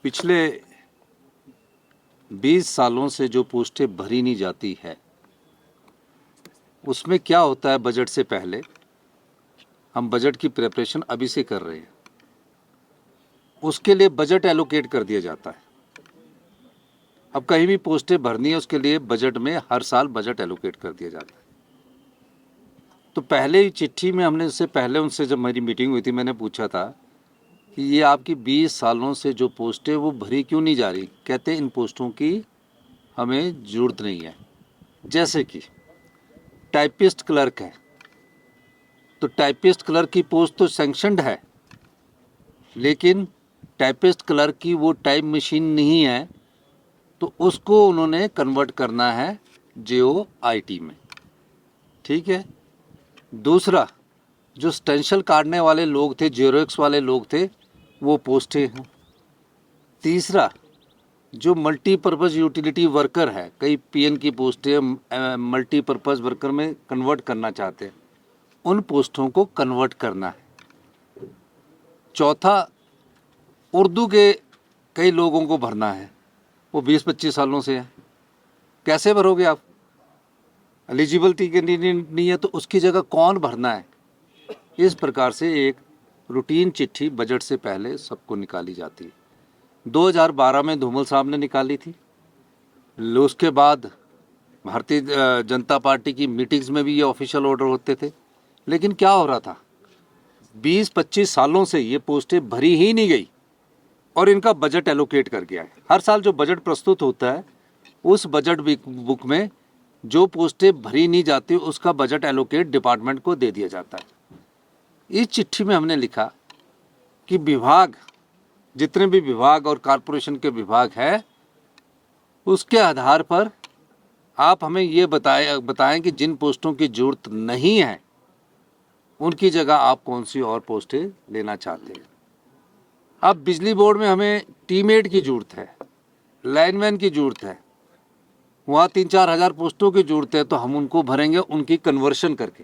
पिछले 20 सालों से जो पोस्टें भरी नहीं जाती है, उसमें क्या होता है? बजट से पहले हम बजट की प्रिपरेशन अभी से कर रहे हैं, उसके लिए बजट एलोकेट कर दिया जाता है। अब कहीं भी पोस्टें भरनी है, उसके लिए बजट में हर साल बजट एलोकेट कर दिया जाता है। तो पहले ही चिट्ठी में हमने उससे पहले उनसे जब मेरी मीटिंग हुई थी, मैंने पूछा था कि ये आपकी 20 सालों से जो पोस्टें वो भरी क्यों नहीं जा रही? कहते इन पोस्टों की हमें ज़रूरत नहीं है। जैसे कि टाइपिस्ट क्लर्क है, तो टाइपिस्ट क्लर्क की पोस्ट तो सैंक्शनड है, लेकिन टाइपिस्ट क्लर्क की वो टाइप मशीन नहीं है, तो उसको उन्होंने कन्वर्ट करना है JOIT में। ठीक है। दूसरा, जो स्टेंशल काटने वाले लोग थे, जेरोक्स वाले लोग थे, वो पोस्टें हैं। तीसरा, जो मल्टीपर्पज़ यूटिलिटी वर्कर है, कई PN की पोस्टें मल्टीपर्पज़ वर्कर में कन्वर्ट करना चाहते हैं, उन पोस्टों को कन्वर्ट करना है। चौथा, उर्दू के कई लोगों को भरना है, वो 20-25 सालों से है। कैसे भरोगे आप? एलिजिबिलिटी के नहीं है, तो उसकी जगह कौन भरना है? इस प्रकार से एक रूटीन चिट्ठी बजट से पहले सबको निकाली जाती है। 2012 में धूमल साहब ने निकाली थी। उसके बाद भारतीय जनता पार्टी की मीटिंग्स में भी ये ऑफिशियल ऑर्डर होते थे। लेकिन क्या हो रहा था? 20-25 सालों से ये पोस्टें भरी ही नहीं गई और इनका बजट एलोकेट कर गया है। हर साल जो बजट प्रस्तुत होता है, उस बजट बुक में जो पोस्टें भरी नहीं जाती, उसका बजट एलोकेट डिपार्टमेंट को दे दिया जाता है। इस चिट्ठी में हमने लिखा कि विभाग, जितने भी विभाग और कॉरपोरेशन के विभाग है, उसके आधार पर आप हमें ये बताएं कि जिन पोस्टों की जरूरत नहीं है, उनकी जगह आप कौन सी और पोस्टें लेना चाहते हैं। अब बिजली बोर्ड में हमें टीमेट की जरूरत है, लाइनमैन की जरूरत है, वहाँ 3-4 हज़ार पोस्टों की जरूरत है, तो हम उनको भरेंगे उनकी कन्वर्शन करके।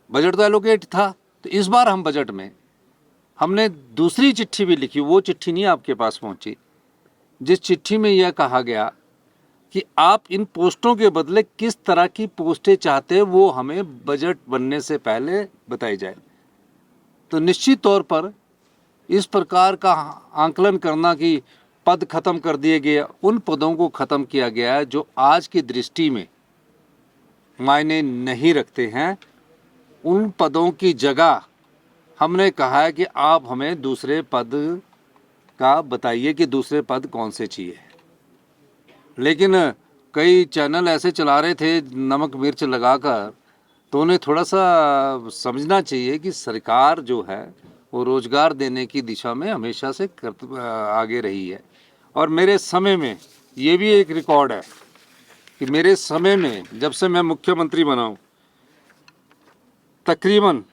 बजट तो एलोकेट था, तो इस बार हम बजट में हमने दूसरी चिट्ठी भी लिखी। वो चिट्ठी नहीं आपके पास पहुंची, जिस चिट्ठी में यह कहा गया कि आप इन पोस्टों के बदले किस तरह की पोस्टें चाहते हैं, वो हमें बजट बनने से पहले बताई जाए। तो निश्चित तौर पर इस प्रकार का आंकलन करना कि पद खत्म कर दिए गए, उन पदों को खत्म किया गया है जो आज की दृष्टि में मायने नहीं रखते हैं। उन पदों की जगह हमने कहा है कि आप हमें दूसरे पद का बताइए कि दूसरे पद कौन से चाहिए। लेकिन कई चैनल ऐसे चला रहे थे नमक मिर्च लगाकर, तो उन्हें थोड़ा सा समझना चाहिए कि सरकार जो है वो रोज़गार देने की दिशा में हमेशा से आगे रही है। और मेरे समय में ये भी एक रिकॉर्ड है कि मेरे समय में, जब से मैं मुख्यमंत्री बना हूँ, तकरीबन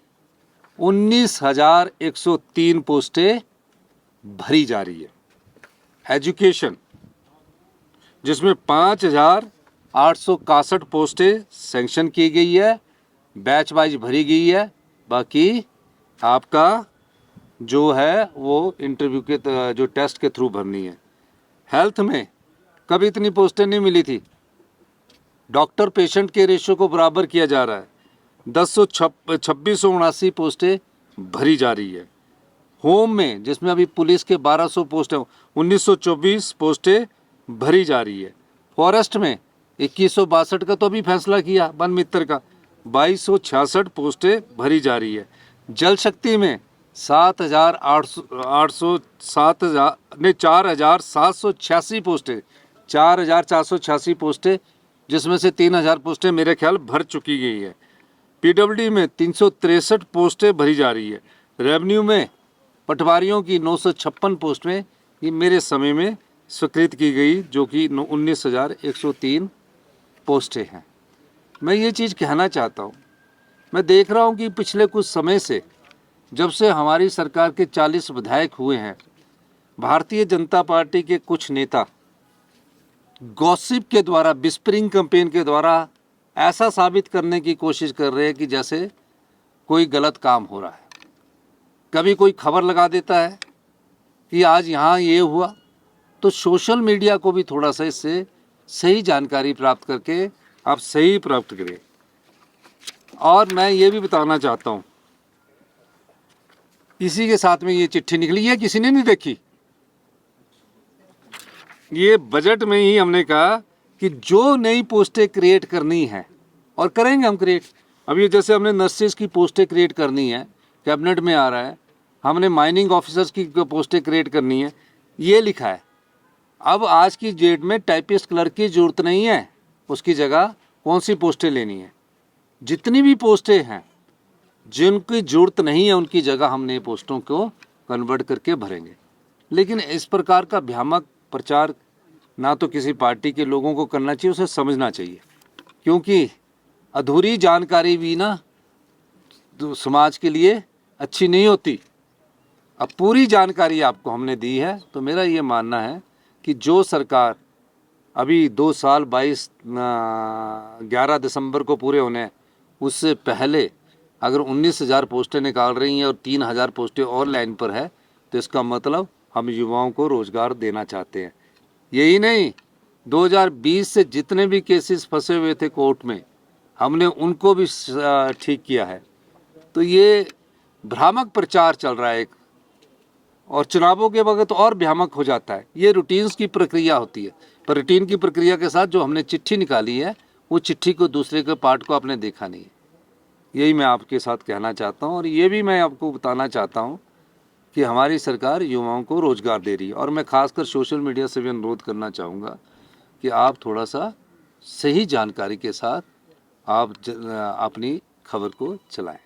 19,103 पोस्टें भरी जा रही है। एजुकेशन, जिसमें 5,861 पोस्टें सैंक्शन की गई है, बैच वाइज भरी गई है, बाकी आपका जो है वो इंटरव्यू के जो टेस्ट के थ्रू भरनी है। हेल्थ में कभी इतनी पोस्टें नहीं मिली थी। डॉक्टर पेशेंट के रेशियो को बराबर किया जा रहा है। 2679 पोस्टें भरी जा रही है। होम में, जिसमें अभी पुलिस के 1200 पोस्टें, 1924 पोस्टें भरी जा रही है। फॉरेस्ट में 2162 का तो अभी फैसला किया वन मित्र का, 2266 पोस्टें भरी जा रही है। जल शक्ति में 4,786 पोस्टें, 4,486 पोस्टें, जिसमें से 3,000 पोस्टें मेरे ख्याल भर चुकी गई है। PWD में 363 पोस्टें भरी जा रही है। रेवेन्यू में पटवारियों की 956 पोस्टें ये मेरे समय में स्वीकृत की गई, जो कि 19,103 पोस्टें हैं। मैं ये चीज़ कहना चाहता हूँ, मैं देख रहा हूँ कि पिछले कुछ समय से, जब से हमारी सरकार के 40 विधायक हुए हैं, भारतीय जनता पार्टी के कुछ नेता गॉसिप के द्वारा, विस्परिंग कैंपेन के द्वारा ऐसा साबित करने की कोशिश कर रहे हैं कि जैसे कोई गलत काम हो रहा है। कभी कोई खबर लगा देता है कि आज यहाँ ये हुआ, तो सोशल मीडिया को भी थोड़ा सा इससे सही जानकारी प्राप्त करके आप सही प्राप्त करें। और मैं ये भी बताना चाहता हूँ, इसी के साथ में ये चिट्ठी निकली है, किसी ने नहीं देखी। ये बजट में ही हमने कहा कि जो नई पोस्टें क्रिएट करनी है, और करेंगे हम क्रिएट। अब ये जैसे हमने नर्सेज की पोस्टें क्रिएट करनी है, कैबिनेट में आ रहा है, हमने माइनिंग ऑफिसर्स की पोस्टें क्रिएट करनी है, ये लिखा है। अब आज की डेट में टाइपिस्ट क्लर्क की ज़रूरत नहीं है, उसकी जगह कौन सी पोस्टें लेनी है। जितनी भी पोस्टें हैं जिनकी ज़रूरत नहीं है उनकी जगह हम नए पोस्टों को कन्वर्ट करके भरेंगे। लेकिन इस प्रकार का भ्रामक प्रचार ना तो किसी पार्टी के लोगों को करना चाहिए, उसे समझना चाहिए, क्योंकि अधूरी जानकारी भी ना तो समाज के लिए अच्छी नहीं होती। अब पूरी जानकारी आपको हमने दी है, तो मेरा ये मानना है कि जो सरकार अभी 2 साल 11 दिसंबर को पूरे होने हैं, उससे पहले अगर 19,000 पोस्टें निकाल रही हैं और 3,000 पोस्टें और लाइन पर है, तो इसका मतलब हम युवाओं को रोज़गार देना चाहते हैं। यही नहीं, 2020 से जितने भी केसेस फंसे हुए थे कोर्ट में, हमने उनको भी ठीक किया है। तो ये भ्रामक प्रचार चल रहा है एक, और चुनावों के वक्त और भ्रामक हो जाता है। ये रूटीन्स की प्रक्रिया होती है, पर रूटीन की प्रक्रिया के साथ जो हमने चिट्ठी निकाली है, वो चिट्ठी को दूसरे के पार्ट को आपने देखा नहीं है। यही मैं आपके साथ कहना चाहता हूँ। और ये भी मैं आपको बताना चाहता हूँ कि हमारी सरकार युवाओं को रोज़गार दे रही है। और मैं खासकर सोशल मीडिया से भी अनुरोध करना चाहूँगा कि आप थोड़ा सा सही जानकारी के साथ आप अपनी खबर को चलाएं।